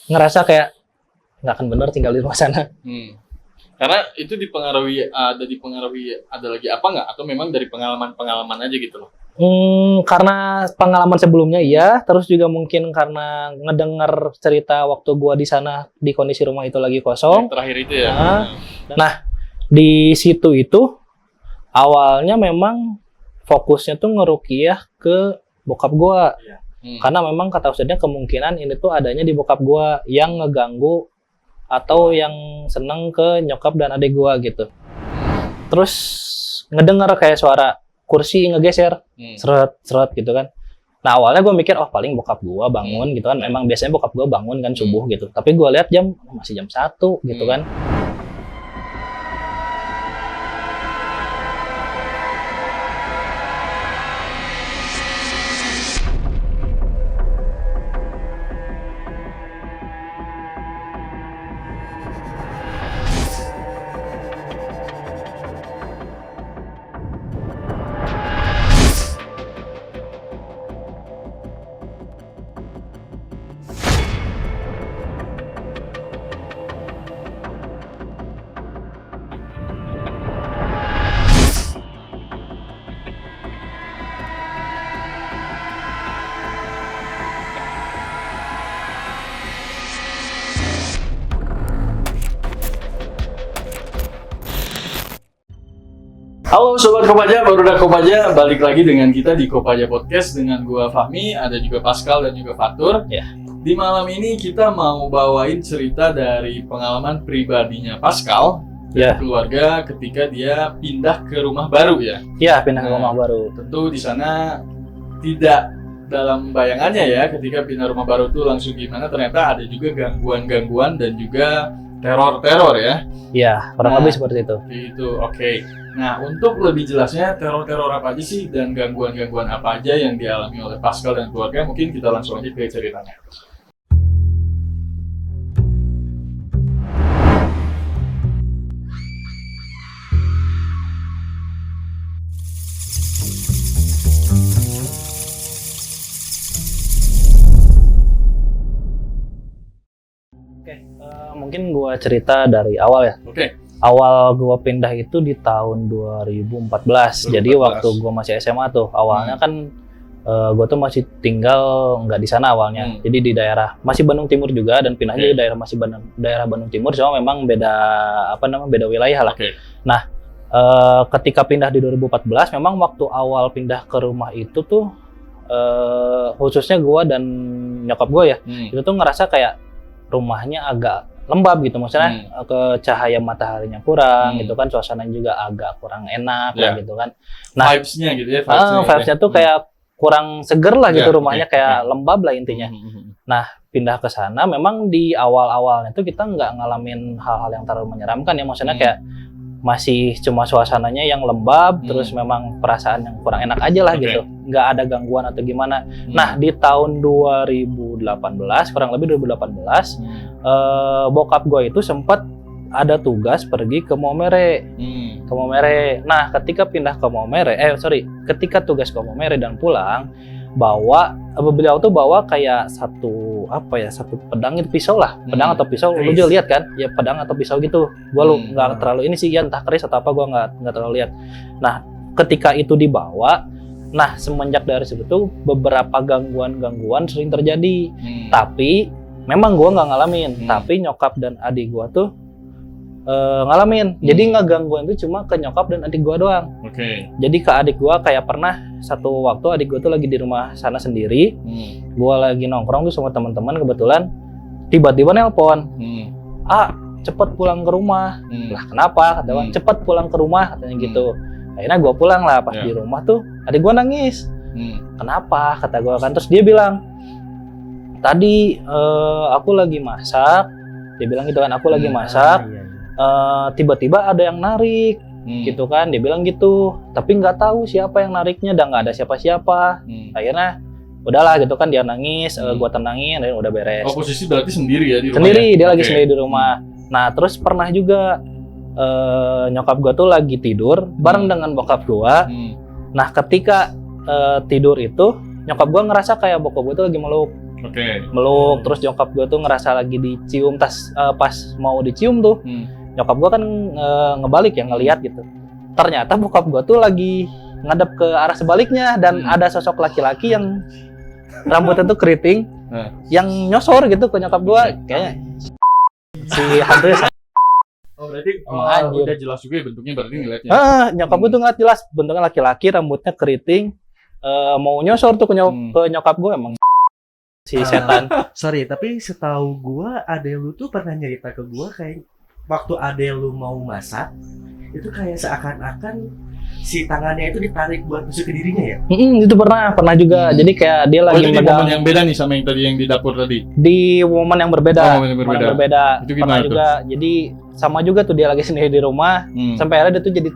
ngerasa kayak nggak akan bener tinggal di rumah sana. Karena itu dipengaruhi ada lagi apa nggak? Atau memang dari pengalaman aja gitu loh? Karena pengalaman sebelumnya iya, terus juga mungkin karena ngedengar cerita waktu gua di sana di kondisi rumah itu lagi kosong. Yang terakhir itu ya. Nah, di situ itu awalnya memang fokusnya tuh ngeruqyah ke bokap gua. Karena memang kata ustadznya kemungkinan ini tuh adanya di bokap gua yang ngeganggu atau yang seneng ke nyokap dan adik gua gitu. Terus ngedengar kayak suara kursi ngegeser, seret gitu kan. Nah awalnya gue mikir, oh paling bokap gue bangun gitu kan. Emang biasanya bokap gue bangun kan subuh gitu. Tapi gue lihat jam, masih jam 1 gitu kan. Halo Sobat Kopaja, baru Kopaja, balik lagi dengan kita di Kopaja Podcast dengan gua Fahmi, ada juga Pascal dan juga Fatur. Di malam ini kita mau bawain cerita dari pengalaman pribadinya Pascal dan keluarga ketika dia pindah ke rumah baru ya. Iya, pindah ke rumah baru. Tentu di sana tidak dalam bayangannya ya, ketika pindah rumah baru tuh langsung gimana, ternyata ada juga gangguan-gangguan dan juga teror-teror ya. Iya, kurang lebih seperti itu. Itu oke. Nah, untuk lebih jelasnya teror-teror apa aja sih dan gangguan-gangguan apa aja yang dialami oleh Pascal dan keluarga, mungkin kita langsung aja ke ceritanya. Mungkin gue cerita dari awal ya. Awal gue pindah itu di tahun 2014. Jadi waktu gue masih SMA tuh, awalnya kan gue tuh masih tinggal nggak di sana awalnya. Jadi di daerah masih Bandung Timur juga, dan pindahnya di daerah masih daerah Bandung Timur, cuma memang beda beda wilayah lah. Nah, ketika pindah di 2014, memang waktu awal pindah ke rumah itu tuh khususnya gue dan nyokap gue ya, itu tuh ngerasa kayak rumahnya agak lembab gitu, maksudnya ke cahaya mataharinya kurang gitu kan, suasananya juga agak kurang enak lah gitu kan. Nah, vibes-nya gitu ya, vibes-nya tuh kayak kurang seger lah gitu, rumahnya kayak lembab lah intinya. Nah, pindah ke sana memang di awal-awalnya tuh kita nggak ngalamin hal-hal yang terlalu menyeramkan ya, maksudnya kayak masih cuma suasananya yang lembab, terus memang perasaan yang kurang enak aja lah gitu, nggak ada gangguan atau gimana. Nah, di tahun 2018, kurang lebih 2018, bokap gue itu sempat ada tugas pergi ke Maumere. Ke Maumere. Nah, ketika pindah ke Maumere, ketika tugas ke Maumere dan pulang, beliau tuh bawa kayak satu pedang, itu pisau lah, pedang atau pisau, lu juga lihat kan ya, pedang atau pisau gitu. Gua nggak terlalu ini sih ya, entah keris atau apa, gua nggak terlalu lihat. Nah, ketika itu dibawa, nah semenjak dari situ tuh beberapa gangguan sering terjadi. Tapi memang gua nggak ngalamin, tapi nyokap dan adik gua tuh ngalamin. Jadi nggak gangguan itu cuma ke nyokap dan adik gua doang. Jadi ke adik gua kayak pernah satu waktu adik gua tuh lagi di rumah sana sendiri. Gua lagi nongkrong tuh sama teman-teman, kebetulan tiba-tiba nelpon. Cepet pulang ke rumah. Lah kenapa? Kata gua, cepet pulang ke rumah katanya gitu. Akhirnya gua pulang lah, pas di rumah tuh adik gua nangis. Kenapa? Kata gua kan, terus dia bilang, tadi aku lagi masak. Dia bilang gitu kan, aku lagi masak. Tiba-tiba ada yang narik gitu kan, dia bilang gitu, tapi nggak tahu siapa yang nariknya, dan nggak ada siapa-siapa. Akhirnya udahlah gitu kan, dia nangis, gua tenangin, dan udah beres. Posisi berarti sendiri ya di rumah? Sendiri, dia lagi sendiri di rumah. Nah, terus pernah juga nyokap gua tuh lagi tidur bareng dengan bokap gua. Nah, ketika tidur itu nyokap gua ngerasa kayak bokap gua tuh lagi meluk. meluk. Terus nyokap gue tuh ngerasa lagi dicium, pas mau dicium tuh nyokap gue kan ngebalik ya, ngelihat gitu. Ternyata bokap gue tuh lagi ngadep ke arah sebaliknya dan ada sosok laki-laki yang rambutnya tuh keriting yang nyosor gitu ke nyokap gue, kayaknya si hantunya. Oh berarti udah jelas juga ya bentuknya, berarti ngeliatnya. Nyokap gue tuh ngeliat jelas bentuknya laki-laki, rambutnya keriting, mau nyosor tuh ke nyokap gue, emang si setan. Sorry, tapi setahu gue adek lu tuh pernah cerita ke gue kayak waktu adek lu mau masak itu kayak seakan-akan si tangannya itu ditarik buat tusuk ke dirinya ya? Itu pernah juga. Jadi kayak dia lagi megang. Di momen yang beda nih sama yang tadi yang di dapur tadi? Di momen yang berbeda. Momen yang berbeda. Itu pernah juga. Jadi sama juga tuh dia lagi sendiri di rumah. Sampai akhirnya dia tuh jadi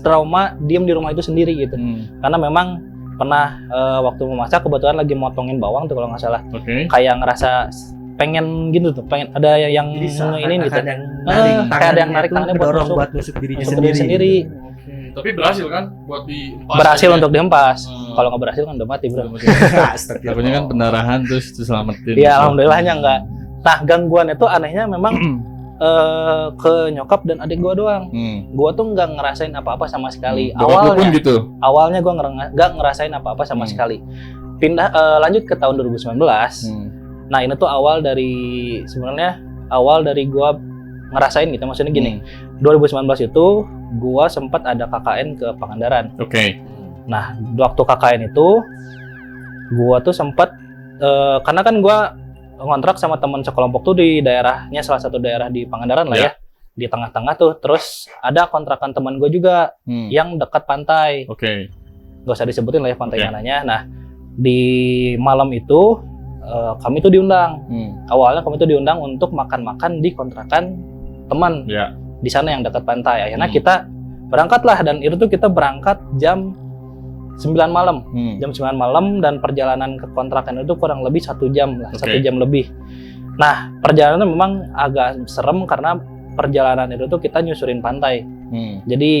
trauma diem di rumah itu sendiri gitu. Karena memang pernah waktu memasak kebetulan lagi motongin bawang tuh kalau nggak salah. Kayak ngerasa pengen gitu tuh, pengen ada yang ini gitu. Kayak ada yang narik tangannya buat nusuk dirinya sendiri. Tapi berhasil kan buat berhasil untuk dihempas. Kalau nggak berhasil kan udah mati, bro. Takutnya kan pendarahan terus diselamatin. Iya, alhamdulillahnya enggak. Nah, gangguan itu anehnya memang ke nyokap dan adik gua doang. Gua tuh nggak ngerasain apa-apa sama sekali. Awalnya gua nggak ngerasain apa-apa sama sekali. Lanjut ke tahun 2019. Nah, ini tuh awal dari gua ngerasain gitu. Maksudnya gini, 2019 itu gua sempat ada KKN ke Pangandaran. Nah, waktu KKN itu gua tuh sempat karena kan gua ngontrak sama teman sekelompok tuh di daerahnya, salah satu daerah di Pangandaran lah ya, di tengah-tengah tuh. Terus ada kontrakan teman gua juga yang dekat pantai. Gak usah disebutin lah ya pantai mananya. Nah, di malam itu kami tuh diundang. Awalnya kami tuh diundang untuk makan-makan di kontrakan teman di sana yang dekat pantai. Akhirnya kita berangkat lah, dan itu tuh kita berangkat jam 9 malam. Jam 9 malam, dan perjalanan ke kontrakan itu kurang lebih 1 jam lah, 1 jam lebih. Nah, perjalanan memang agak serem karena perjalanan itu tuh kita nyusurin pantai. Jadi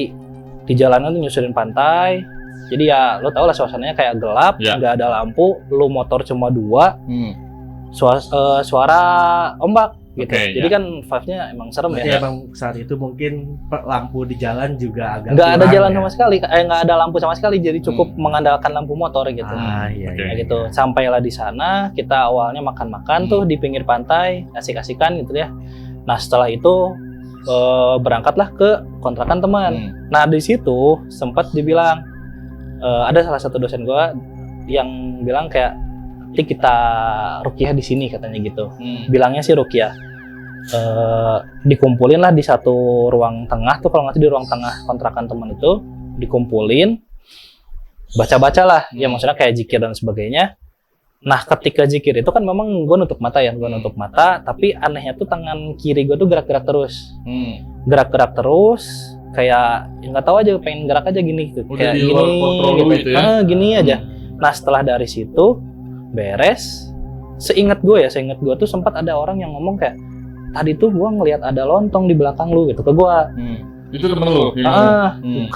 di jalanan tuh nyusurin pantai. Jadi ya lo tau lah suasananya kayak gelap, nggak ada lampu, lo motor cuma 2, suara ombak gitu. Jadi kan vibe-nya emang serem ya. Emang saat itu mungkin lampu di jalan juga agak nggak ada jalan sama sekali, nggak ada lampu sama sekali, jadi cukup mengandalkan lampu motor gitu. Gitu. Sampailah di sana, kita awalnya makan-makan tuh di pinggir pantai, asik-asikan gitu ya. Nah, setelah itu berangkatlah ke kontrakan teman. Nah, di situ sempat dibilang ada salah satu dosen gua yang bilang kayak, nanti kita ruqyah di sini katanya gitu. Bilangnya sih ruqyah. Dikumpulin lah di satu ruang tengah tuh, kalau nggak salah di ruang tengah kontrakan teman itu dikumpulin, baca-baca lah. Ya maksudnya kayak zikir dan sebagainya. Nah, ketika zikir itu kan memang gue nutup mata ya, tapi anehnya tuh tangan kiri gue tuh gerak-gerak terus. Gerak-gerak terus, kayak nggak tahu aja, pengen gerak aja gini gitu. Kayak gini, gini aja. Nah, setelah dari situ beres, seingat gue tuh sempat ada orang yang ngomong kayak, tadi tuh gue ngelihat ada lontong di belakang lu gitu ke gue. Itu temen lu?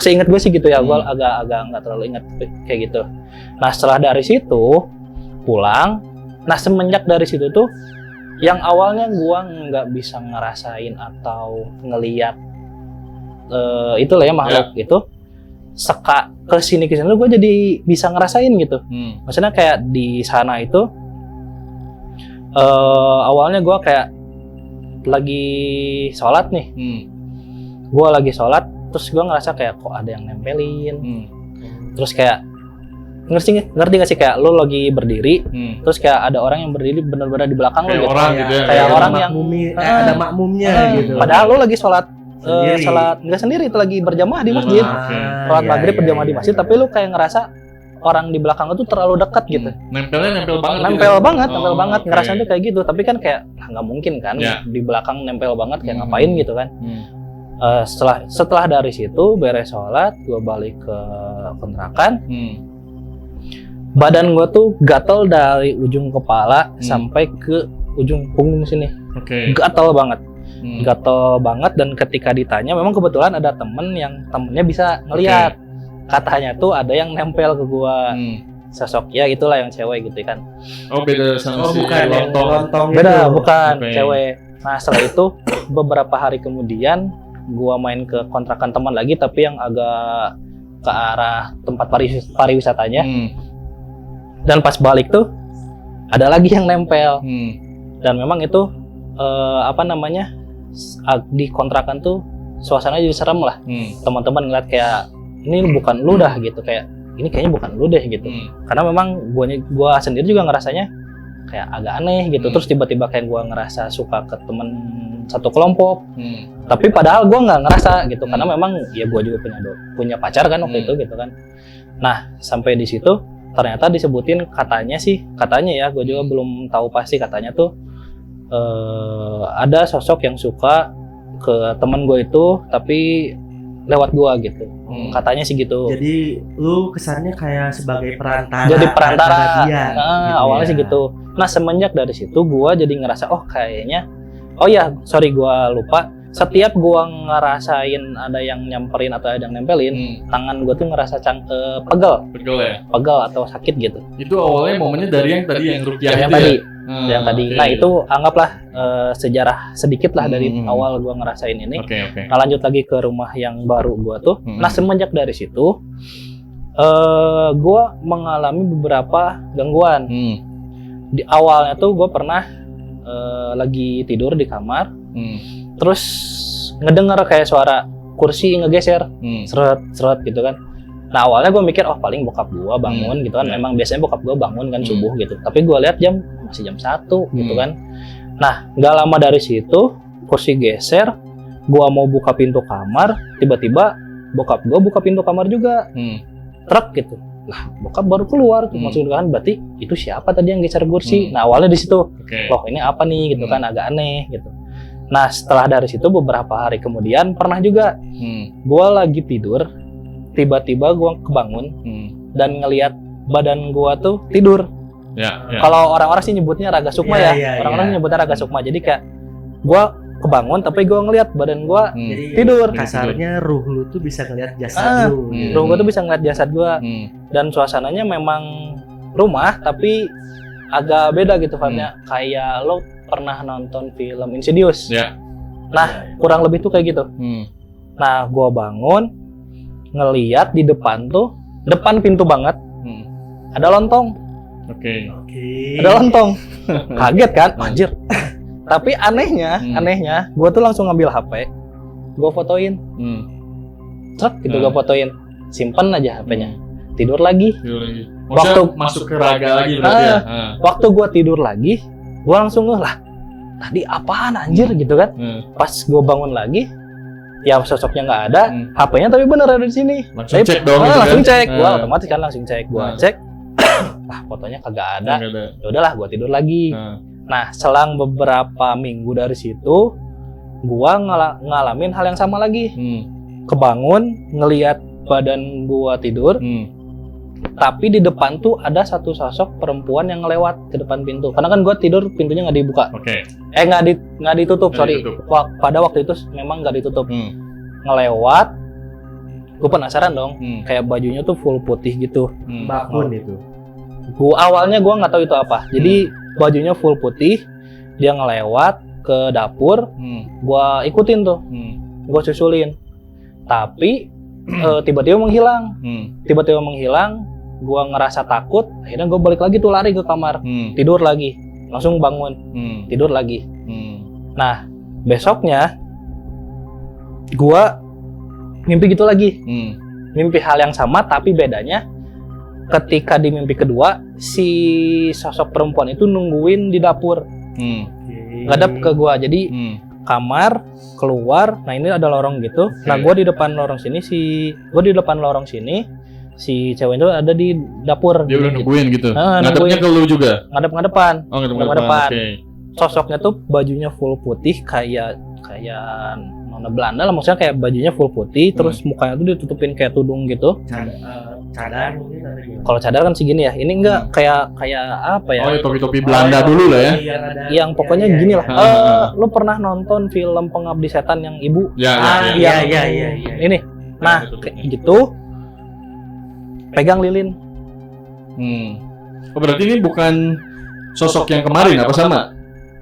Seingat gue sih gitu ya, gue agak nggak terlalu ingat kayak gitu. Nah, setelah dari situ pulang. Nah, semenjak dari situ tuh, yang awalnya gue nggak bisa ngerasain atau ngelihat itulah ya makhluk itu, kesini tuh gue jadi bisa ngerasain gitu. Maksudnya kayak di sana itu awalnya gue kayak lagi sholat nih, gue lagi sholat, terus gue ngerasa kayak kok ada yang nempelin. Terus kayak ngerti gak sih, kayak lo lagi berdiri, terus kayak ada orang yang berdiri benar-benar di belakang lo gitu. Kayak orang yang ada makmumnya gitu. Padahal lo lagi sholat nggak sendiri, itu lagi berjamaah di masjid, sholat maghrib berjamaah di masjid, tapi lu kayak ngerasa orang di belakang itu terlalu dekat gitu. Nempel banget, ngerasanya tuh kayak gitu. Tapi kan kayak nggak mungkin kan di belakang nempel banget, kayak ngapain gitu kan. Setelah dari situ beres sholat, gue balik ke kontrakan. Badan gue tuh gatel dari ujung kepala sampai ke ujung punggung sini. Gatel banget, dan ketika ditanya, memang kebetulan ada temennya bisa ngelihat. Katanya tuh ada yang nempel ke gua. sosok ya itulah yang cewek gitu kan. Oh beda sama si bukan yang lontong. lontong Beda, itu. bukan Oke. cewek. Nah setelah itu beberapa hari kemudian gua main ke kontrakan teman lagi tapi yang agak ke arah tempat pariwisatanya. Dan pas balik tuh ada lagi yang nempel. Dan memang itu di kontrakan tuh suasananya jadi serem lah. Teman-teman ngeliat kayak ini bukan lu dah gitu, kayak ini kayaknya bukan lu deh gitu. Karena memang gua sendiri juga ngerasanya kayak agak aneh gitu. Terus tiba-tiba kayak gua ngerasa suka ke temen satu kelompok. Tapi padahal gua nggak ngerasa gitu karena memang ya gua juga punya pacar kan waktu itu gitu kan. Nah, sampai di situ ternyata disebutin katanya ya, gua juga belum tahu pasti, katanya tuh ada sosok yang suka ke temen gue itu tapi lewat gua gitu. Katanya sih gitu. Jadi lu kesannya kayak sebagai perantara. Jadi perantara. antara dia, gitu Awalnya ya. sih gitu. Nah semenjak dari situ gua jadi ngerasa kayaknya gua lupa. Setiap gua ngerasain ada yang nyamperin atau ada yang nempelin, tangan gua tuh ngerasa pegel ya. atau sakit gitu. Itu awalnya momennya dari yang rukyah Yang itu tadi. ya? Yang tadi. Oke. Nah itu anggaplah sejarah sedikit lah dari Hmm. awal gua ngerasain ini. Oke. Nah lanjut lagi ke rumah yang baru gua tuh. Nah semenjak dari situ gua mengalami beberapa gangguan. Di awalnya tuh gua pernah lagi tidur di kamar, terus ngedenger kayak suara kursi ngegeser, seret gitu kan. Nah awalnya gue mikir paling bokap gue bangun gitu kan. Emang biasanya bokap gue bangun kan subuh gitu. Tapi gue lihat masih jam 1 gitu kan. Nah nggak lama dari situ kursi geser, gue mau buka pintu kamar, tiba-tiba bokap gue buka pintu kamar juga, truk gitu. Lah bokap baru keluar tuh, maksudnya kan berarti itu siapa tadi yang geser kursi. Nah awalnya di situ, loh ini apa nih gitu kan, agak aneh gitu. Nah setelah dari situ beberapa hari kemudian pernah juga gue lagi tidur, tiba-tiba gue kebangun dan ngelihat badan gue tuh tidur. Ya. Kalau orang-orang sih nyebutnya raga sukma Iya, orang-orang nyebutnya raga sukma. Jadi kayak gue kebangun tapi gue ngelihat badan gue Jadi tidur. kasarnya ruh lu tuh bisa ngeliat jasad lu. gitu. Ruh gue tuh bisa ngeliat jasad gue. Dan suasananya memang rumah tapi agak beda gitu vibe-nya. Kayak lo pernah nonton film Insidious. Ya. Nah kurang lebih tuh kayak gitu. Nah gue bangun ngeliat di depan pintu banget ada lontong. Oke. Oke. Ada lontong. Kaget kan, anjir. Tapi anehnya gue tuh langsung ngambil HP, gue fotoin, truk gitu, gue fotoin, simpen aja HP-nya, tidur lagi. Waktu masuk ke raga lagi berarti ya. Waktu gue tidur lagi, gue langsung lah, tadi apaan anjir gitu kan. Pas gue bangun lagi, ya sosoknya nggak ada, HP-nya tapi bener ada di sini. Langsung cek dong gitu langsung kan? cek, gue otomatis kan langsung cek, gue cek, fotonya kagak ada. Ya udahlah, gue tidur lagi. Nah, selang beberapa minggu dari situ, gua ngalamin hal yang sama lagi. Kebangun, ngelihat badan gua tidur, tapi di depan tuh ada satu sosok perempuan yang ngelewat ke depan pintu. Karena kan gua tidur pintunya nggak dibuka. Oke. Nggak ditutup, sorry. ditutup. Pada waktu itu memang nggak ditutup. Ngelewat, gua penasaran dong. Kayak bajunya tuh full putih gitu. Bakun itu. Awalnya gua nggak tahu itu apa. Jadi bajunya full putih, dia ngelewat ke dapur, gua ikutin tuh, gua susulin, tapi tiba-tiba menghilang, gua ngerasa takut, akhirnya gua balik lagi tuh lari ke kamar, tidur lagi, langsung bangun, tidur lagi. Nah besoknya gua mimpi gitu lagi, mimpi hal yang sama tapi bedanya ketika di mimpi kedua si sosok perempuan itu nungguin di dapur, ngadep ke gua. Jadi kamar keluar, nah ini ada lorong gitu. Nah gua di depan lorong sini, si cewek itu ada di dapur. Dia udah gitu. nungguin gitu. Nungguin. Ngadepnya ke lu juga. Ngadep-ngadepan. Ngadep-ngadepan. Oke. Sosoknya tuh bajunya full putih kayak nona Belanda lah, maksudnya kayak bajunya full putih, terus mukanya tuh ditutupin kayak tudung gitu. Cadar mungkin ada gimana? Kalau cadar kan segini ya, ini enggak kayak apa ya? Oh, ya topi-topi Belanda dulu lah ya. Yang pokoknya gini lah. Lu pernah nonton film Pengabdi Setan yang ibu? Ya. Iya. Ini. Nah, kayak gitu. Pegang lilin. Oh, berarti ini bukan sosok yang kemarin apa sama?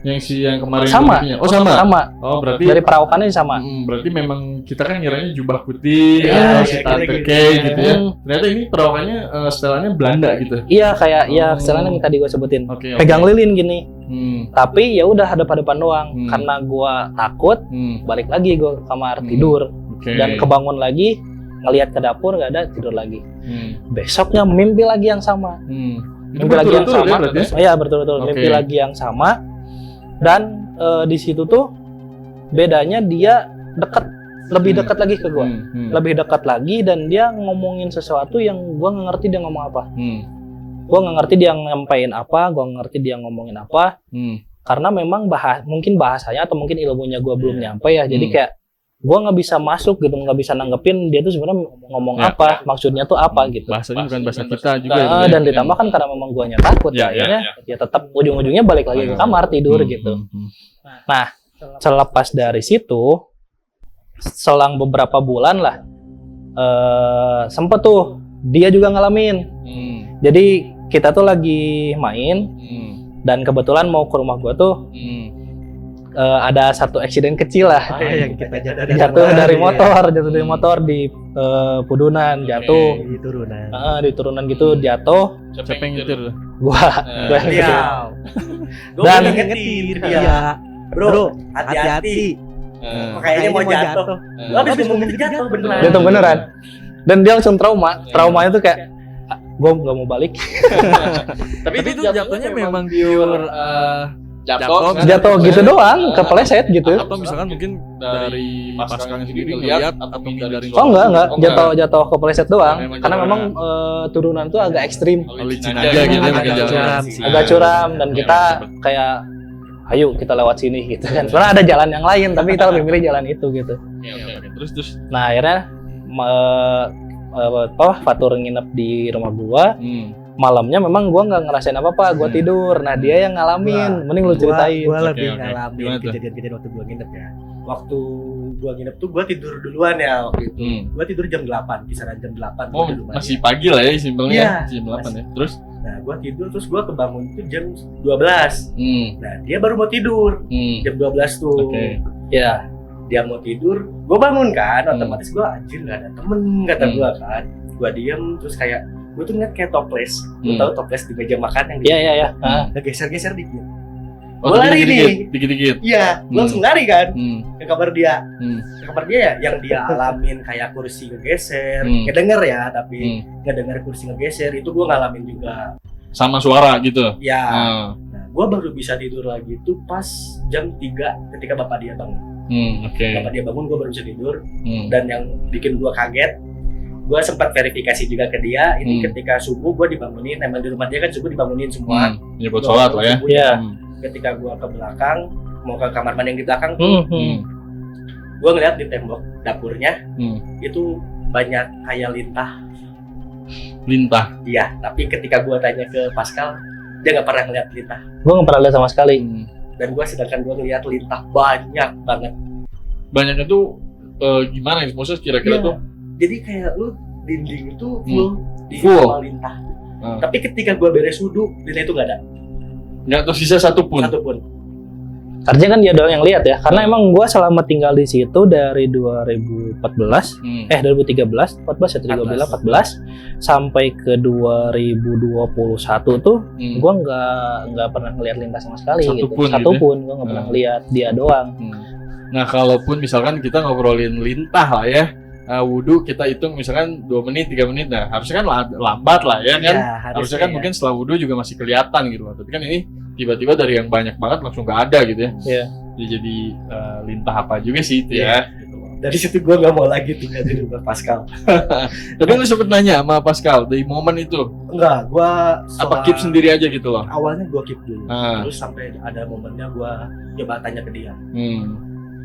Yang kemarin Sama. Oh, sama. Oh, berarti Dari perawakannya sama. Berarti memang kita kan ngiranya jubah putih Iya, atau si Tante gitu. Kay gitu ya. Ternyata ini perawakannya setelannya Belanda gitu. Iya kayak ya setelan yang tadi gue sebutin. Oke. Pegang lilin gini. Tapi ya udah hadap-hadapan doang. Karena gue takut, balik lagi gue ke kamar tidur. Oke. Dan kebangun lagi, ngelihat ke dapur nggak ada, tidur lagi. Besoknya mimpi lagi yang sama. Itu Mimpi lagi yang berturut-turut ya sama. berarti? Iya betul-betul. Oke. Mimpi lagi yang sama. Dan di situ tuh bedanya dia lebih dekat lagi ke gue. Lebih dekat lagi dan dia ngomongin sesuatu yang gue nggak ngerti dia ngomong apa. Gue nggak ngerti dia nyampein apa, gue nggak ngerti dia ngomongin apa. Karena memang mungkin bahasanya atau mungkin ilmunya gue belum nyampe ya. Jadi kayak gue nggak bisa masuk gitu, nggak bisa nanggepin dia tuh sebenarnya ngomong apa, maksudnya tuh apa gitu. Bahasanya bukan bahasa kita juga. Dan ditambah kan karena memang guanya takut, akhirnya ya tetap ujung-ujungnya balik lagi ke kamar tidur gitu. Nah, selepas dari situ, selang beberapa bulan lah, sempet tuh dia juga ngalamin. Jadi kita tuh lagi main dan kebetulan mau ke rumah gua tuh. Ada satu eksiden kecil lah. Yang kita jatuh dari motor di Pudunan, jatuh di turunan. di turunan gitu jatuh. Siapa yang nyetir? Gua yang Iya. gitu. Dan Dan- ngetir dia. Bro, hati-hati. Kayaknya mau jatuh. Lu habis ngomong gitu jatuh beneran. Jatuh beneran. Dan dia langsung traumanya tuh kayak gua nggak mau balik. Tapi itu jatuhnya memang pure Jatuh gitu doang, kepleset gitu. Atau misalkan mungkin dari Pascal sendiri ngeliat atau menghindari. Oh enggak, jatuh kepleset doang. Karena memang turunan tuh agak ekstrim. licin aja gitu ya, pakai jalan. Agak curam dan kita kayak ayo kita lewat sini gitu kan. Sebenarnya ada jalan yang lain tapi kita lebih milih jalan itu gitu. Terus. Nah akhirnya Fatur nginep di rumah gua. Malamnya memang gua nggak ngerasain apa-apa, gua tidur. Nah dia yang ngalamin. Mending lu ceritain. Gua lebih Oke. ngalamin Gimana tuh? kejadian-kejadian waktu gua nginep ya. Waktu gua nginep tuh gua tidur duluan ya waktu itu. Gua tidur jam 8, kisaran jam 8 Oh, gua di rumah masih dia. pagi lah ya simpelnya. Iya, Jam 8 ya. Terus? Nah, gua tidur terus gua kebangun itu jam 12. Nah, dia baru mau tidur jam 12 tuh. Oke. Ya. Dia mau tidur, gua bangun kan, otomatis gua anjir nggak ada temen kata gua kan. Gua diem terus kayak gua tuh ngeliat kayak toples. Lu tahu toples di meja makan yang Iya. Udah geser-geser dikit. Oh, Gua lari nih. Dikit-dikit. Iya, gua langsung lari kan ke kamar dia. Hmm. Ke kamar dia ya, yang dia alamin kayak kursi ngegeser, ngedenger ya, tapi ngedenger kursi ngegeser itu gua ngalamin juga. Sama suara gitu. Ya, Ah. nah gua baru bisa tidur lagi tuh pas jam 3 ketika bapak dia bangun. Oke. Bapak dia bangun, gua baru bisa tidur. Hmm. Dan yang bikin gua kaget, gua sempat verifikasi juga ke dia. Ini ketika subuh gua dibangunin, emang di rumah dia kan subuh dibangunin semua. Ya buat sholat lah ya. Subuh, Iya. Ketika gua ke belakang, mau ke kamar mandi yang di belakang tuh, gua ngeliat di tembok dapurnya itu banyak kayak lintah. Lintah. Iya, tapi ketika gua tanya ke Pascal, dia nggak pernah ngeliat lintah. Gua nggak pernah lihat sama sekali. Dan gua sedangkan gua ngeliat lintah banyak banget. Banyaknya tuh gimana ya? Maksudnya kira-kira Iya. tuh Jadi kayak lu dinding itu full di Full. sama lintah. Tapi ketika gua beres wudhu, lintah itu nggak ada nggak tersisa satupun. Artinya kan dia doang yang lihat ya. Karena emang gua selama tinggal di situ dari 2014, 2013, 14 ya tadi gua bilang 14 sampai ke 2021 tuh gua nggak pernah ngelihat lintah sama sekali Satupun gitu. Satupun gua nggak pernah ngelihat dia doang. Nah, kalaupun misalkan kita ngobrolin lintah lah ya. Wudhu kita hitung misalkan 2 menit, 3 menit. Nah, harusnya kan lambat lah ya kan. Harusnya kan mungkin setelah wudhu juga masih kelihatan gitu loh. Tapi kan ini tiba-tiba dari yang banyak banget langsung nggak ada gitu ya. Iya. Dia jadi lintah apa juga sih itu ya. Gitu loh. Dari situ gua nggak mau lagi tinggal di rumah Pascal. Tapi lu sempet nanya sama Pascal dari momen itu Enggak, gua apa keep sendiri aja gitu loh. awalnya gua keep dulu. Ah. Terus sampai ada momennya gua coba tanya ke dia.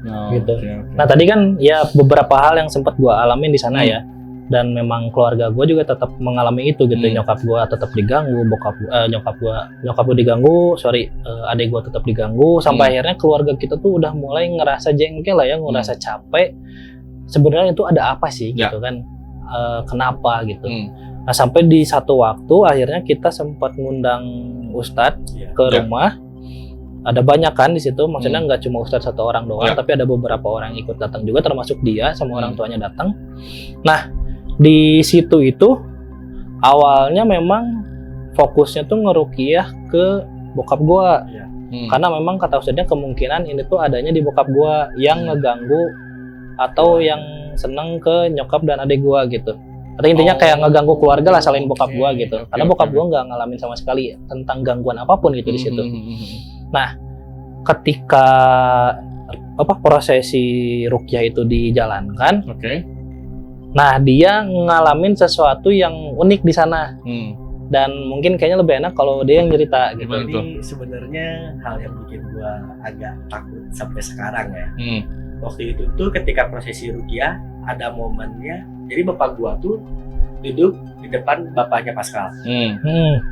Oh, Gitu. oke. Nah tadi kan ya beberapa hal yang sempat gue alamin di sana ya, dan memang keluarga gue juga tetap mengalami itu gitu. Nyokap gue tetap diganggu, nyokap gue diganggu, adik gue tetap diganggu, sampai akhirnya keluarga kita tuh udah mulai ngerasa jengkel lah ya, ngerasa capek. Sebenarnya itu ada apa sih gitu kan? Kenapa gitu? Nah sampai di satu waktu akhirnya kita sempat ngundang Ustadz ke rumah. Ada banyak kan di situ, maksudnya nggak cuma Ustadz satu orang doang, tapi ada beberapa orang yang ikut datang juga, termasuk dia sama orang tuanya datang. Nah di situ itu awalnya memang fokusnya tuh ngeruqyah ke bokap gua, karena memang kata Ustadznya kemungkinan ini tuh adanya di bokap gua yang ngeganggu atau yang seneng ke nyokap dan adik gua gitu. Atau intinya kayak ngeganggu keluarga lah selain bokap gua gitu, karena bokap gua nggak ngalamin sama sekali tentang gangguan apapun gitu di situ. Nah, ketika prosesi ruqyah itu dijalankan, nah dia ngalamin sesuatu yang unik di sana, dan mungkin kayaknya lebih enak kalau dia yang cerita gitu. Ini sebenarnya hal yang bikin gua agak takut sampai sekarang ya. Waktu itu tuh ketika prosesi ruqyah ada momennya, jadi bapak gua tuh duduk di depan bapaknya Pascal.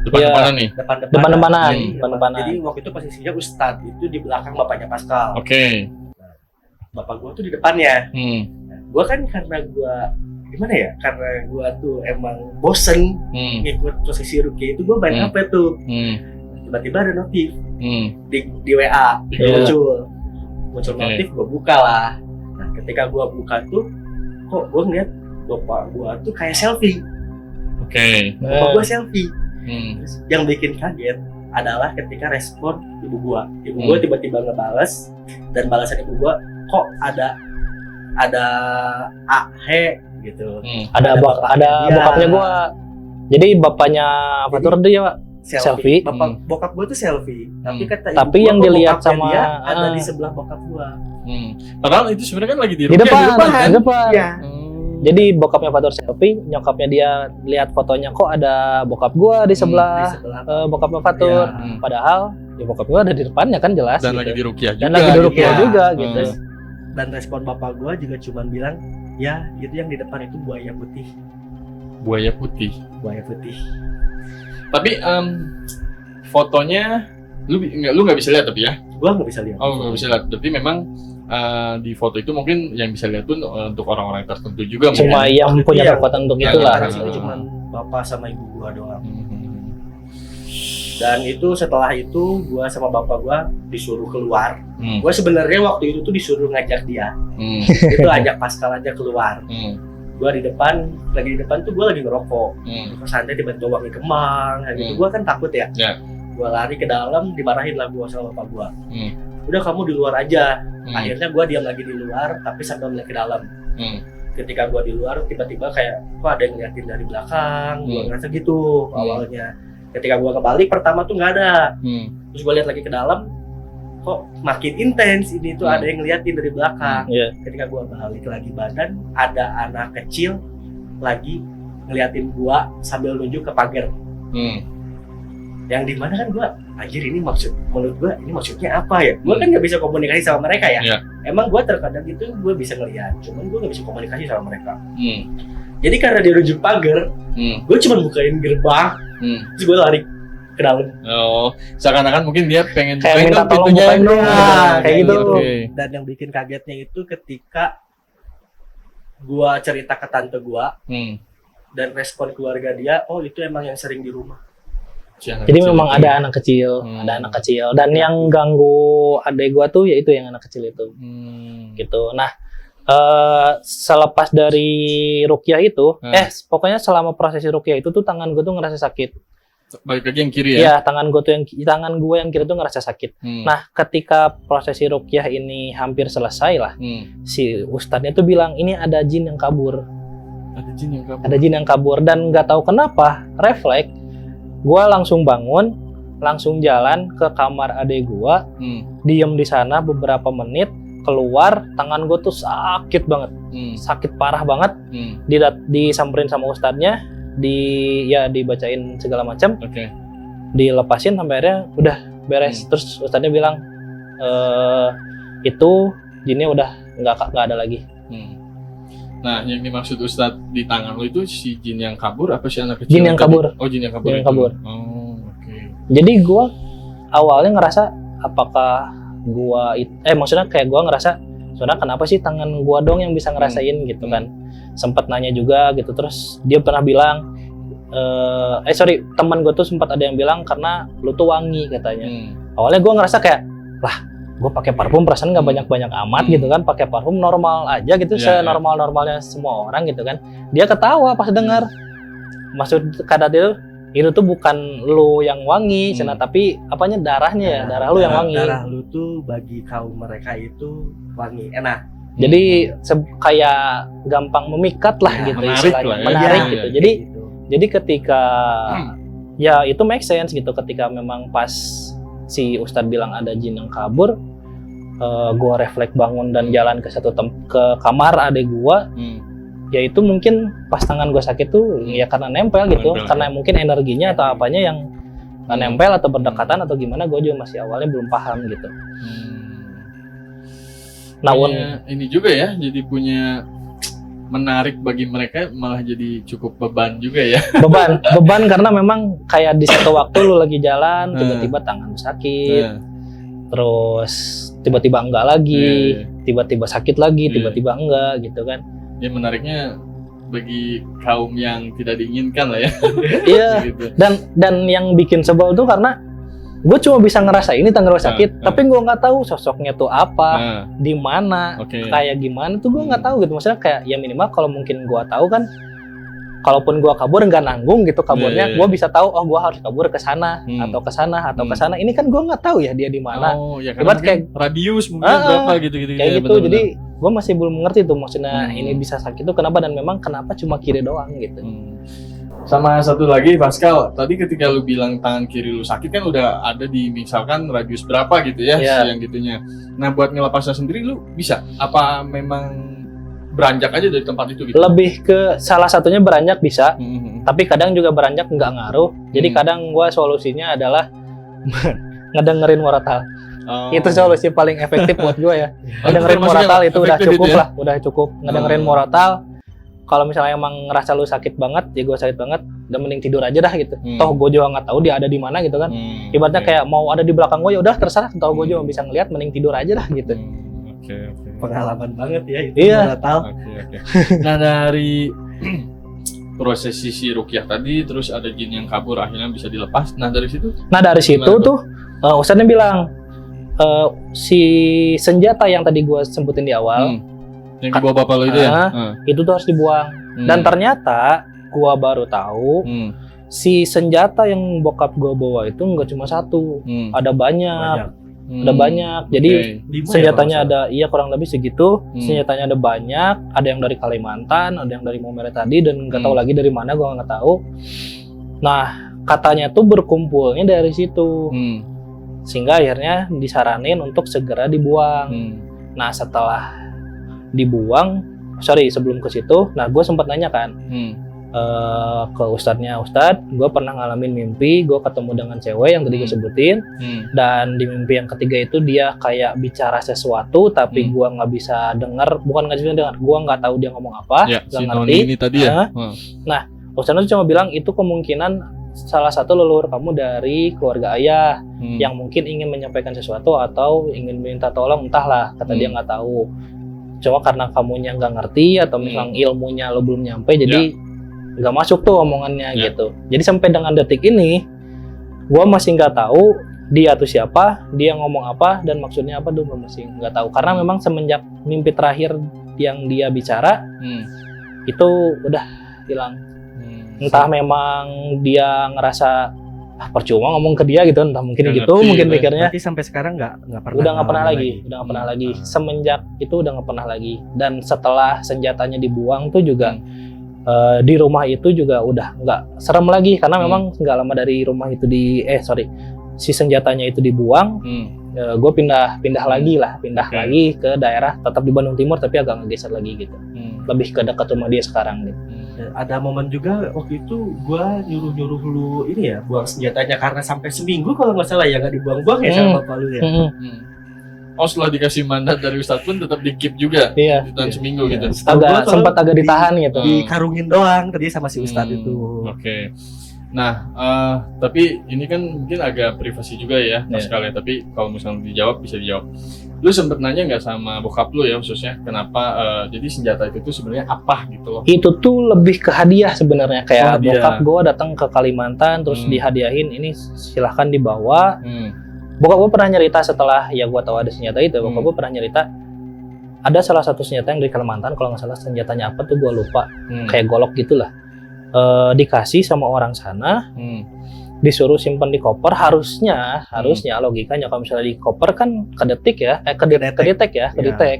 Depan-depanan nih? Depan-depanan. Jadi waktu itu posisinya Ustadz itu di belakang bapaknya Pascal. Nah, bapak gua tuh di depannya. Nah, gua kan karena gua gimana ya? Karena gua tuh emang bosen ngikut prosesi ruqyah itu, gua main HP tuh. Tiba-tiba ada notif di WA muncul notif, gua buka lah. Nah, ketika gua buka tuh, kok gua ngeliat bapak gua tuh kayak selfie. Bapak gua selfie. Terus yang bikin kaget adalah ketika respon ibu gua. Ibu gua tiba-tiba ngebales, dan balasan ibu gua kok ada he gitu. Ada bokapnya gua. Jadi bapaknya Fatur dia selfie. Bokap gua tuh selfie. Tapi kata tapi ibu yang gua, dilihat sama dia ada di sebelah bokap gua. Padahal itu sebenarnya kan lagi di depan. Ya. Jadi bokapnya Fatur selfie, nyokapnya dia lihat fotonya, kok ada bokap gua di sebelah bokapnya Fatur. Padahal ya bokap gua ada di depannya kan jelas. Dan gitu. lagi di ruqyah juga. Dan lagi di ruqyah juga gitu. Dan respon bapak gua juga cuman bilang, ya itu yang di depan itu buaya putih. Buaya putih. Tapi fotonya lu nggak bisa lihat tapi ya? Gua nggak bisa lihat. Oh, nggak bisa lihat. Berarti memang di foto itu mungkin yang bisa lihat tuh untuk orang-orang tertentu juga. Cuma yang punya kekuatan untuk itulah. Itu cuma bapak sama ibu gua doang. Dan itu setelah itu gua sama bapak gua disuruh keluar. Gua sebenarnya waktu itu tuh disuruh ngajak dia. Itu ajak Pascal aja keluar. Gua lagi di depan tuh gua lagi ngerokok. Terus santai tiba-tiba wangi kemang, gitu. Gua kan takut ya. Gua lari ke dalam, dimarahin lah gua sama bapak gua. Udah kamu di luar aja. Akhirnya gua diam lagi di luar, tapi sambil melihat ke dalam. Ketika gua di luar, tiba-tiba kayak kok ada yang ngeliatin dari belakang. Gua ngerasa gitu awalnya. Ketika gua kebalik, pertama tuh nggak ada. Terus gua lihat lagi ke dalam, kok makin intens ini tuh ada yang ngeliatin dari belakang. Ketika gua balik lagi badan, ada anak kecil lagi ngeliatin gua sambil nunjuk ke pagar. Yang dimana kan gua, anjir ini menurut gua ini maksudnya apa ya? Gua kan nggak bisa komunikasi sama mereka ya. Emang gua terkadang itu gua bisa ngeliat, cuman gua nggak bisa komunikasi sama mereka. Jadi karena dia nunjuk pagar, gua cuma bukain gerbang, terus gua lari ke dalam. Oh, seakan-akan mungkin dia pengen kayak minta tolong bukain dong, kayak gitu. Dan yang bikin kagetnya itu ketika gua cerita ke tante gua, dan respon keluarga dia, oh itu emang yang sering di rumah. Jadi memang ada anak kecil, dan yang ganggu adek gua tuh yaitu yang anak kecil itu, gitu. Nah, selepas dari ruqyah itu, pokoknya selama prosesi ruqyah itu tuh tangan gua tuh ngerasa sakit. Balik lagi yang kiri ya? Iya, tangan gua yang kiri tuh ngerasa sakit. Nah, ketika prosesi ruqyah ini hampir selesai lah, si ustadznya tuh bilang ini ada jin yang kabur. Ada jin yang kabur dan nggak tahu kenapa refleks. Gua langsung bangun, langsung jalan ke kamar adek gua, diem di sana beberapa menit, keluar, tangan gua tuh sakit banget, sakit parah banget, disamperin sama ustadznya, dibacain segala macam, dilepasin sampai akhirnya udah beres. Terus ustadznya bilang, itu jinnya udah nggak ada lagi. Nah, yang dimaksud Ustadz di tangan lo itu si jin yang kabur apa si anak kecil? Jin yang kabur. Oh, jin yang kabur. Oh, oke. Jadi gua awalnya ngerasa apakah gua maksudnya kayak gua ngerasa sebenarnya kenapa sih tangan gua dong yang bisa ngerasain gitu kan. Sempat nanya juga gitu, terus dia pernah bilang teman gue tuh sempat ada yang bilang karena lu tuh wangi katanya. Awalnya gue ngerasa kayak lah gue pakai parfum perasaan nggak banyak amat gitu kan, pakai parfum normal aja gitu, senormal-normalnya semua orang gitu kan. Dia ketawa pas dengar, maksud kata dia itu tuh bukan lu yang wangi, tapi apanya darahnya darah lu yang wangi. Darah lu tuh bagi kaum mereka itu wangi, enak. Jadi kayak gampang memikat lah gitu istilahnya, menarik gitu. Jadi ketika ya itu make sense gitu, ketika memang pas si Ustadz bilang ada jin yang kabur, gue refleks bangun dan jalan ke ke kamar adik gue, ya itu mungkin pas tangan gue sakit tuh ya karena nempel gitu, karena mungkin energinya atau apanya yang nempel atau berdekatan atau gimana, gue juga masih awalnya belum paham gitu. Ini juga ya, jadi punya menarik bagi mereka, malah jadi cukup beban juga ya. Beban karena memang kayak di satu waktu lu lagi jalan tiba-tiba tangan lu sakit, terus tiba-tiba enggak lagi, tiba-tiba sakit lagi, tiba-tiba enggak gitu kan. Ya menariknya bagi kaum yang tidak diinginkan lah ya. Iya. Gitu. Dan yang bikin sebel tuh karena gue cuma bisa ngerasain ini tanggal sakit, tapi gue nggak tahu sosoknya tuh apa, di mana, kayak gimana tuh gue nggak tahu gitu. Maksudnya kayak ya minimal kalau mungkin gue tahu kan, kalaupun gue kabur nggak nanggung gitu kaburnya, gue bisa tahu gue harus kabur ke sana atau ke sana atau ke sana. Ini kan gue nggak tahu ya dia di mana. Ya kan kayak radius mungkin berapa gitu. Kayak ya, gitu. Bener-bener. Jadi gue masih belum mengerti tuh maksudnya ini bisa sakit tuh kenapa, dan memang kenapa cuma kiri doang gitu. Sama satu lagi Pascal, tadi ketika lu bilang tangan kiri lu sakit kan udah ada di misalkan radius berapa gitu ya, yang gitunya. Nah buat ngelepasnya sendiri lu bisa? Apa memang beranjak aja dari tempat itu gitu? Lebih ke salah satunya beranjak bisa, tapi kadang juga beranjak nggak ngaruh. Jadi kadang gua solusinya adalah ngedengerin Moratal. Itu solusi paling efektif buat gua ya. Ngedengerin Moratal itu udah cukup lah, udah cukup. Ngedengerin Moratal. Kalau misalnya emang ngerasa lu sakit banget, ya gue sakit banget, udah mending tidur aja dah gitu. Toh gue juga nggak tahu dia ada di mana gitu kan. Ibaratnya kayak mau ada di belakang gue ya udah terserah. Toh gue juga bisa ngelihat, mending tidur aja dah gitu. Pengalaman banget ya itu. Iya. Nah dari proses sisi ruqyah tadi, terus ada jin yang kabur akhirnya bisa dilepas. Nah dari situ tuh Ustadznya bilang si senjata yang tadi gue sebutin di awal. Yang dibawa bapak lo itu itu tuh harus dibuang. Dan ternyata gua baru tahu si senjata yang bokap gua bawa itu nggak cuma satu, ada banyak. Ada banyak. Jadi senjatanya ada, kurang lebih segitu. Senjatanya ada banyak. Ada yang dari Kalimantan, ada yang dari Maumere tadi, dan nggak tahu lagi dari mana, gua nggak tahu. Nah katanya tuh berkumpulnya dari situ, sehingga akhirnya disaranin untuk segera dibuang. Nah setelah dibuang, sebelum ke situ, nah gue sempat nanya kan ke ustadznya, Ustadz, gue pernah ngalamin mimpi, gue ketemu dengan cewek yang tadi gue sebutin, dan di mimpi yang ketiga itu dia kayak bicara sesuatu, tapi gue nggak bisa dengar, bukan nggak bisa dengar, gue nggak tahu dia ngomong apa, nggak ngerti. Ini tadi ya. Nah, ustadznya cuma bilang itu kemungkinan salah satu leluhur kamu dari keluarga ayah yang mungkin ingin menyampaikan sesuatu atau ingin minta tolong, entahlah, kata dia nggak tahu. Cuma karena kamunya nggak ngerti atau misalnya ilmunya lo belum nyampe, jadi nggak masuk tuh omongannya gitu. Jadi sampai dengan detik ini, gue masih nggak tahu dia tuh siapa, dia ngomong apa dan maksudnya apa tuh, gue masih nggak tahu. Karena memang semenjak mimpi terakhir yang dia bicara, itu udah hilang. Entah memang dia ngerasa percuma ngomong ke dia gitu, entah mungkin gitu, ngerti, mungkin pikirnya. Berarti sampai sekarang nggak pernah. Udah nggak pernah lagi. Semenjak itu udah nggak pernah lagi. Dan setelah senjatanya dibuang tuh juga di rumah itu juga udah nggak serem lagi, karena memang nggak lama dari rumah itu si senjatanya itu dibuang. Gue pindah lagi lagi ke daerah, tetap di Bandung Timur tapi agak ngegeser lagi gitu. Lebih ke dekat rumah dia sekarang gitu. Ada momen juga waktu itu gua nyuruh lu ini ya, buang senjatanya karena sampai seminggu kalau nggak salah ya nggak dibuang-buang ya sama bapak lu ya. Oh setelah dikasih mandat dari Ustadz pun tetap di keep juga, ditahan seminggu gitu. Sempat agak ditahan gitu. Dikarungin doang tadi sama si Ustadz itu. Nah, tapi ini kan mungkin agak privasi juga ya, Mas Iya. Kal ya. Tapi kalau misalnya dijawab, bisa dijawab. Lu sempet nanya nggak sama bokap lu ya khususnya, kenapa jadi senjata itu tuh sebenarnya apa gitu loh? Itu tuh lebih ke hadiah sebenarnya, Oh, kayak hadiah. bokap gue datang ke Kalimantan terus dihadiahin ini silahkan dibawa. Hmm. Bokap gue pernah nyerita setelah ya gue tahu ada senjata itu, bokap gue pernah nyerita ada salah satu senjata yang dari Kalimantan, kalau nggak salah senjatanya apa tuh gue lupa, kayak golok gitulah. Dikasih sama orang sana, disuruh simpen di koper, harusnya logikanya kalau misalnya di koper kan kedetek ya, kedetek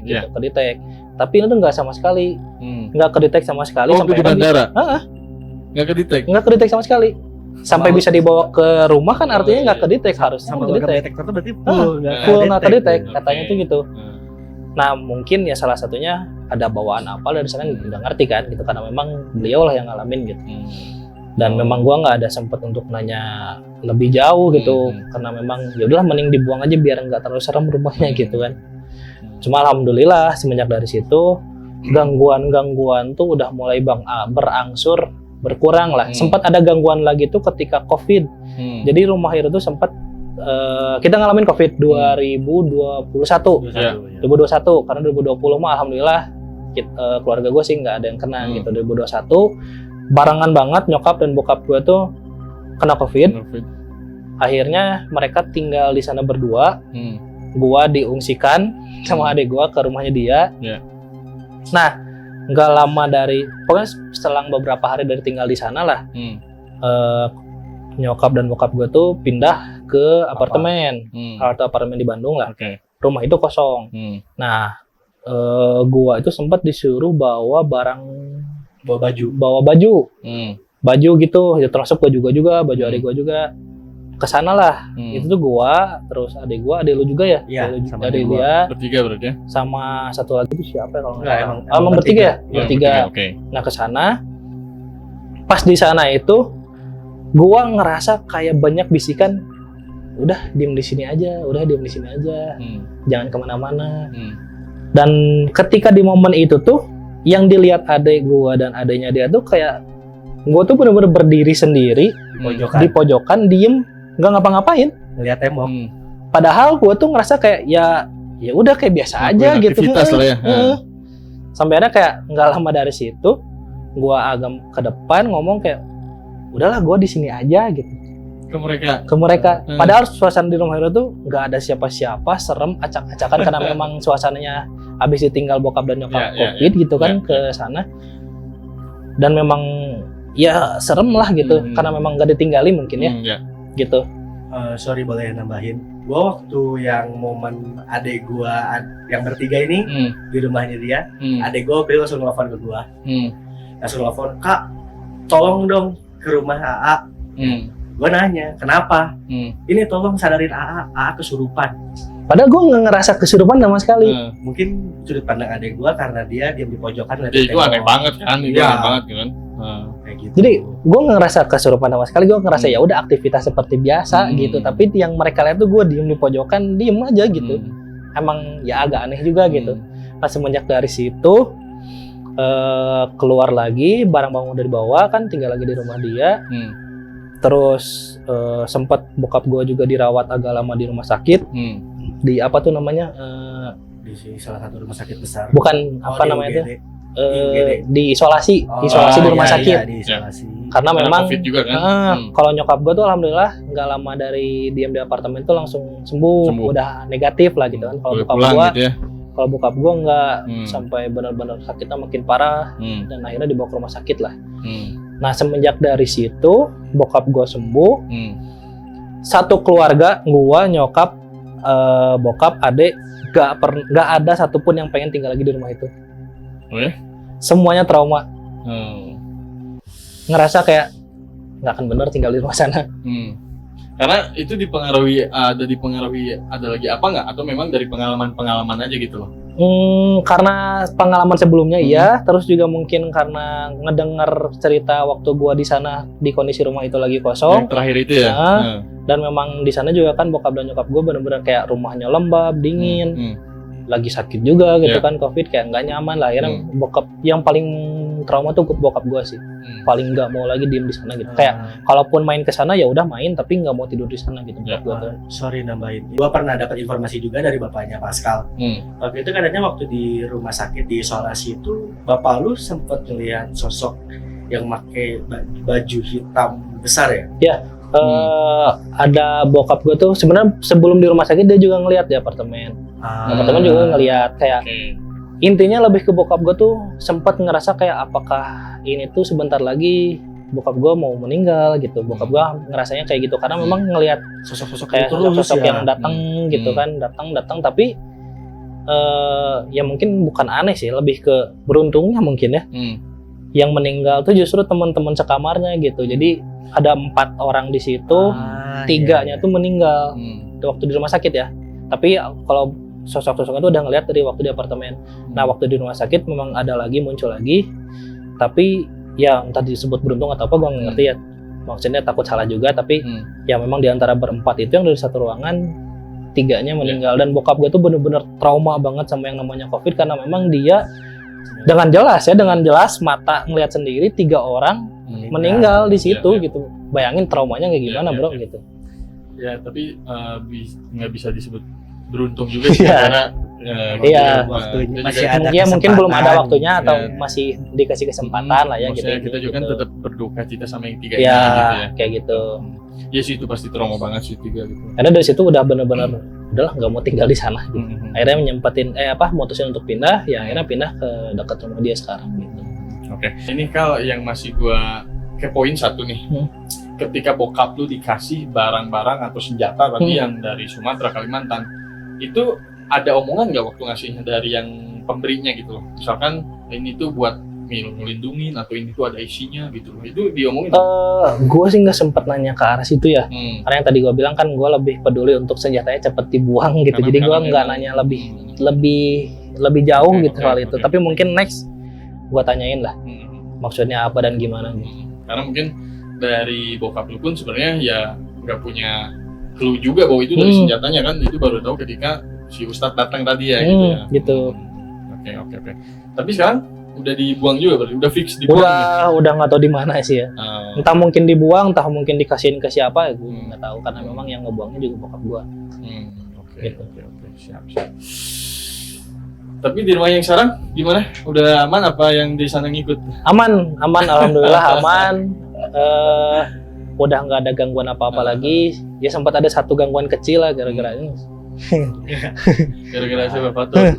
gitu, kedetek. Tapi itu nggak sama sekali, nggak kedetek sama sekali. Oh, sampai di bandara? Nggak kedetek sama sekali. Sampai bisa dibawa ke rumah kan artinya nggak kedetek, harus sama kedetek. detektor tuh berarti Full nggak kedetek, Oke. katanya tuh gitu. Nah mungkin ya salah satunya ada bawaan apa dari sana nggak ngerti kan gitu, karena memang beliau lah yang ngalamin gitu. Dan memang gua nggak ada sempet untuk nanya lebih jauh gitu, karena memang ya udahlah mending dibuang aja biar nggak terlalu serem rumahnya gitu kan. Cuma alhamdulillah semenjak dari situ gangguan tuh udah mulai berangsur berkurang lah. Sempat ada gangguan lagi tuh ketika COVID. Jadi rumah itu tuh sempat kita ngalamin COVID 2021. Iya. 2021 karena 2020 mah alhamdulillah keluarga gue sih nggak ada yang kena gitu. 2021 barengan banget nyokap dan bokap gue tuh kena COVID. Akhirnya mereka tinggal di sana berdua. Gua diungsikan sama adik gua ke rumahnya dia. Iya. Nah, nggak lama dari pokoknya selang beberapa hari dari tinggal di sana lah. Nyokap dan bokap gue tuh pindah ke apartemen, atau apartemen di Bandung lah. Oke. Rumah itu kosong. Nah, gua itu sempat disuruh bawa baju gitu, ya termasuk baju juga, baju adik gua juga. Kesana lah. Itu tuh gua, terus adik lu juga ya? Iya, sama adik adik gua. dia, Bertiga berarti ya? sama satu lagi tuh siapa ya kalau nggak Nggak, salah? Emang bertiga ya? Ya, Bertiga. Oke. Nah kesana, pas di sana itu, gua ngerasa kayak banyak bisikan, udah diem di sini aja, jangan kemana-mana. Dan ketika di momen itu tuh, yang dilihat adik gua dan adiknya dia tuh kayak, gua tuh bener-bener berdiri sendiri di pojokan, diem, nggak ngapa-ngapain. Ngeliat tembok. Padahal gua tuh ngerasa kayak ya udah kayak biasa aja gitu. Aktivitas lah ya. Sampai akhirnya kayak nggak lama dari situ, gua agak ke depan ngomong kayak, udahlah gua di sini aja gitu. Ke mereka. Padahal suasana di rumah itu tuh nggak ada siapa-siapa, serem, acak-acakan karena memang suasananya habis ditinggal bokap dan nyokap COVID gitu kan ke sana. Dan memang ya serem lah gitu, karena memang nggak ditinggali mungkin ya. Gitu. Sorry boleh nambahin. Gua waktu yang momen adek gua yang bertiga ini di rumahnya dia, adek gua langsung nelfon ke gua. Langsung nelfon, "Kak, tolong dong ke rumah AA." Gua nanya, "Kenapa?" "Ini tolong sadarin AA kesurupan." Padahal gue nggak ngerasa kesurupan sama sekali. Mungkin sudut pandang adek gua karena dia diam di pojokan Ya, itu aneh banget kan, Kayak gitu. Jadi gue nggak ngerasa kesurupan sama sekali, gue ngerasa ya udah aktivitas seperti biasa gitu. Tapi yang mereka lihat tuh gue diem di pojokan, diem aja gitu. Emang ya agak aneh juga gitu. Nah semenjak dari situ keluar lagi, barang-barang udah dibawa kan, tinggal lagi di rumah dia. Terus sempat bokap gue juga dirawat agak lama di rumah sakit. Di apa tuh namanya? Di salah satu rumah sakit besar. Bukan apa di namanya UGD. tuh? Diisolasi di rumah sakit. Diisolasi. Karena memang COVID juga kan. kalau nyokap gue tuh alhamdulillah nggak lama dari diam di apartemen tuh langsung sembuh. Udah negatif lah gitu kan. Kalau bokap gue, gitu ya. kalau bokap gue nggak sampai benar-benar sakitnya makin parah dan akhirnya dibawa ke rumah sakit lah. Nah semenjak dari situ bokap gue sembuh, satu keluarga gue, nyokap, bokap, adik nggak ada satupun yang pengen tinggal lagi di rumah itu. Oh ya? Semuanya trauma. Ngerasa kayak nggak akan bener tinggal di rumah sana. Karena itu dipengaruhi ada lagi apa nggak? Atau memang dari pengalaman aja gitu loh? Karena pengalaman sebelumnya iya, terus juga mungkin karena ngedenger cerita waktu gua di sana di kondisi rumah itu lagi kosong. Yang terakhir itu ya. Dan memang di sana juga kan bokap dan nyokap gua bener-bener kayak rumahnya lembab, dingin, lagi sakit juga gitu kan COVID, kayak nggak nyaman lah. Akhirnya bokap yang paling trauma tuh bokap gue sih. Paling nggak mau lagi diem di sana gitu. Kayak kalaupun main ke sana ya udah main tapi nggak mau tidur di sana gitu. Bokap gue tuh. Sorry nambahin. Gue pernah dapat informasi juga dari bapaknya Pascal. Waktu itu katanya waktu di rumah sakit di isolasi itu bapak lu sempat ngelihat sosok yang pakai baju hitam besar ya? Ya. Ada bokap gue tuh sebenarnya sebelum di rumah sakit dia juga ngelihat di apartemen. Apartemen juga ngelihat kayak intinya lebih ke bokap gue tuh sempat ngerasa kayak apakah ini tuh sebentar lagi bokap gue mau meninggal gitu. Bokap gue ngerasanya kayak gitu karena memang ngelihat Sosok-sosok kayak sosok ya. yang datang gitu kan, datang tapi ya mungkin bukan aneh sih, lebih ke beruntungnya mungkin ya. Yang meninggal tuh justru teman-teman sekamarnya gitu. Jadi ada 4 orang di situ, 3-nya tuh meninggal waktu di rumah sakit ya. Tapi kalau sosok-sosok itu udah ngeliat dari waktu di apartemen. Nah waktu di rumah sakit memang ada lagi, muncul lagi. Tapi ya entah disebut beruntung atau apa gue nggak ngerti ya. Maksudnya takut salah juga. Tapi ya memang di antara berempat itu yang dari satu ruangan 3-nya meninggal. Dan bokap gue tuh bener-bener trauma banget sama yang namanya COVID. Karena memang dia dengan jelas mata ngelihat sendiri 3 orang meninggal di situ gitu. Bayangin traumanya kayak gimana bro gitu. Ya tapi nggak bisa disebut beruntung juga sih karena waktunya masih ada ya mungkin belum ada waktunya atau Ya. masih dikasih kesempatan lah ya gitu. Kita juga kan gitu. tetap berduka cita sama yang 3 Ya, gitu ya. kayak gitu. Ya sih itu pasti trauma banget sih 3 gitu. Karena dari situ udah bener-bener udahlah nggak mau tinggal di sana gitu. Akhirnya menyempetin mutusin untuk pindah, ya akhirnya pindah ke dekat rumah dia sekarang gitu. Oke. Ini kalau yang masih gua kepoin satu nih. Ketika bokap lu dikasih barang-barang atau senjata tadi yang dari Sumatera, Kalimantan, itu ada omongan nggak waktu ngasihnya dari yang pemberinya gitu loh? Misalkan ini tuh buat ngelindungin atau ini tuh ada isinya gitu loh. Itu diomongin? Gue sih nggak sempet nanya ke arah situ ya. Karena yang tadi gue bilang kan gue lebih peduli untuk senjatanya cepet dibuang gitu. Jadi gue nggak nanya lebih jauh gitu soal itu. Tapi mungkin next gue tanyain lah maksudnya apa dan gimana gitu. Karena mungkin dari bokap lu pun sebenarnya ya nggak punya clue juga bahwa itu dari senjatanya kan, itu baru tahu ketika si Ustadz datang tadi ya gitu ya. Gitu. Oke. Tapi sekarang udah dibuang juga berarti, udah fix dibuang. Udah nggak tahu di mana sih ya. Entah mungkin dibuang, entah mungkin dikasihin ke siapa, gue nggak tahu karena memang yang ngebuangnya juga bokap gue. Oke. Siap. Tapi di rumah yang sekarang gimana? Udah aman apa yang di sana ngikut? Aman, alhamdulillah aman. Udah nggak ada gangguan apa-apa lagi. Ya sempat ada satu gangguan kecil lah gara-gara ini. Gara-gara siapa Fatur?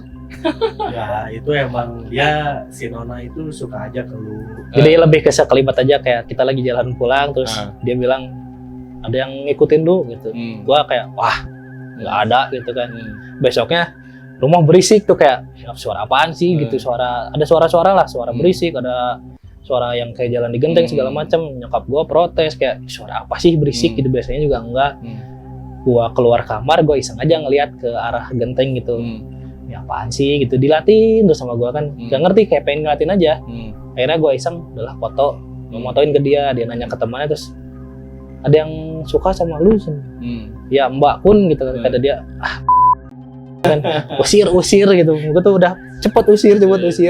Ya itu emang dia si Nona itu suka aja keluh. Jadi lebih ke sekelibat aja, kayak kita lagi jalan pulang terus dia bilang ada yang ngikutin lu gitu. Gua kayak wah nggak ada gitu kan. Besoknya rumah berisik tuh kayak suara apaan sih gitu, ada suara-suara lah, suara berisik, ada suara yang kayak jalan di genteng segala macam. Nyokap gua protes kayak suara apa sih berisik gitu, biasanya juga enggak. Gua keluar kamar, gua iseng aja ngeliat ke arah genteng gitu. Ya apaan sih gitu, dilatin terus sama gua kan nggak ngerti, kayak pengen ngeliatin aja. Akhirnya gua iseng udahlah foto, motoin ke dia nanya ke temannya, terus ada yang suka sama lu ya mbak pun gitu kata dia kan usir gitu. Gue tuh udah cepet usir.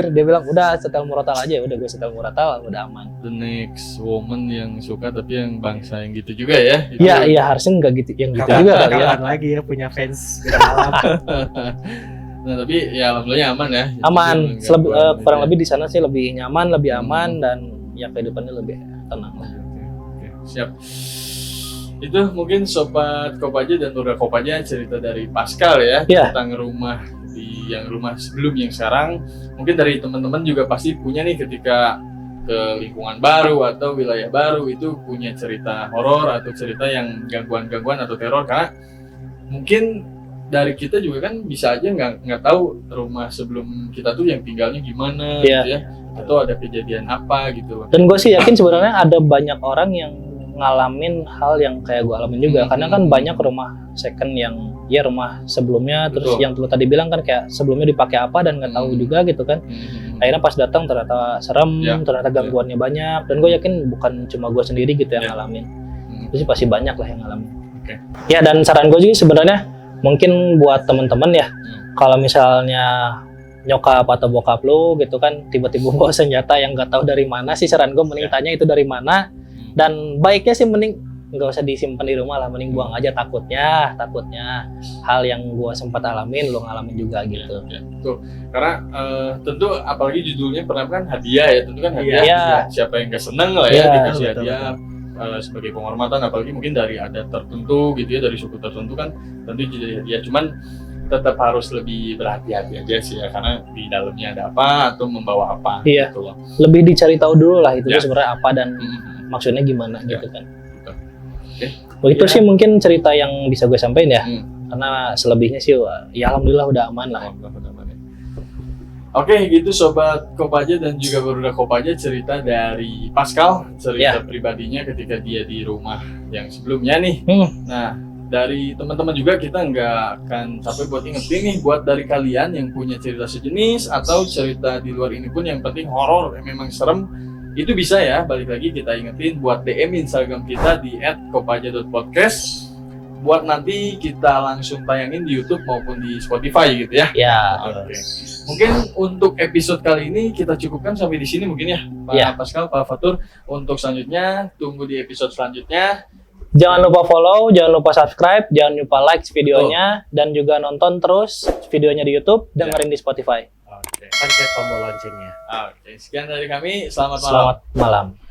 Dia bilang udah setel murotal aja. Udah gue setel murotal, udah aman. The next woman yang suka tapi yang bangsa yang gitu juga ya? Iya harusnya nggak gitu, yang gitu juga kali ya. Lagi ya punya fans dalam. Nah tapi ya alhamdulillah aman ya. Aman. Kurang lebih di sana sih lebih nyaman, lebih aman, dan ya kehidupannya lebih tenang lah. Oke. Siap. Itu mungkin Sobat Kopaja dan Nurga Kopaja cerita dari Pascal ya tentang rumah yang sebelum yang sekarang. Mungkin dari teman-teman juga pasti punya nih ketika ke lingkungan baru atau wilayah baru itu punya cerita horor atau cerita yang gangguan-gangguan atau teror, karena mungkin dari kita juga kan bisa aja nggak tahu rumah sebelum kita tuh yang tinggalnya gimana gitu ya, atau ada kejadian apa gitu loh. Dan gue sih yakin sebenarnya ada banyak orang yang ngalamin hal yang kayak gue alamin juga, karena kan banyak rumah second yang ya rumah sebelumnya. Terus yang lu tadi bilang kan kayak sebelumnya dipakai apa dan nggak tahu juga gitu kan. Akhirnya pas datang ternyata serem, ternyata gangguannya banyak, dan gue yakin bukan cuma gue sendiri gitu yang ngalamin. Itu sih pasti banyak lah yang ngalamin. Ya dan saran gue juga sebenarnya mungkin buat teman-teman ya, kalau misalnya nyokap atau bokap lu gitu kan tiba-tiba bawa senjata yang nggak tahu dari mana sih, saran gue mending tanya itu dari mana. Dan baiknya sih mending nggak usah disimpan di rumah lah, mending buang aja, takutnya hal yang gua sempat alamin lu ngalamin juga gitu. Tuh, karena tentu apalagi judulnya pernah kan hadiah ya, tentu kan hadiah siapa yang nggak seneng lah ya dikasih hadiah sebagai penghormatan, apalagi mungkin dari adat tertentu gitu ya, dari suku tertentu kan tentu jadi hadiah, cuman tetap harus lebih berhati-hati aja sih ya, karena di dalamnya ada apa atau membawa apa gitu loh. Lebih dicari tahu dulu lah itu sebenarnya apa dan maksudnya gimana gitu kan. Begitu sih mungkin cerita yang bisa gue sampaikan ya. Karena selebihnya sih ya alhamdulillah udah aman lah. Oke, gitu sobat Kopaja dan juga Garuda Kopaja, cerita dari Pascal, cerita pribadinya ketika dia di rumah yang sebelumnya nih. Nah, dari teman-teman juga kita nggak akan capek buat ingetin nih, buat dari kalian yang punya cerita sejenis atau cerita di luar ini pun yang penting horor memang serem, itu bisa ya, balik lagi kita ingetin buat DM Instagram kita di @kopaja.podcast buat nanti kita langsung tayangin di YouTube maupun di Spotify gitu ya. Oke. Mungkin untuk episode kali ini kita cukupkan sampai di sini mungkin ya, Pak Pascal, Pak Fatur. Untuk selanjutnya tunggu di episode selanjutnya. Jangan lupa follow, jangan lupa subscribe, jangan lupa like videonya, dan juga nonton terus videonya di YouTube, dengerin di Spotify. Pencet tombol loncengnya. Oke, sekian dari kami. Selamat malam. Selamat malam.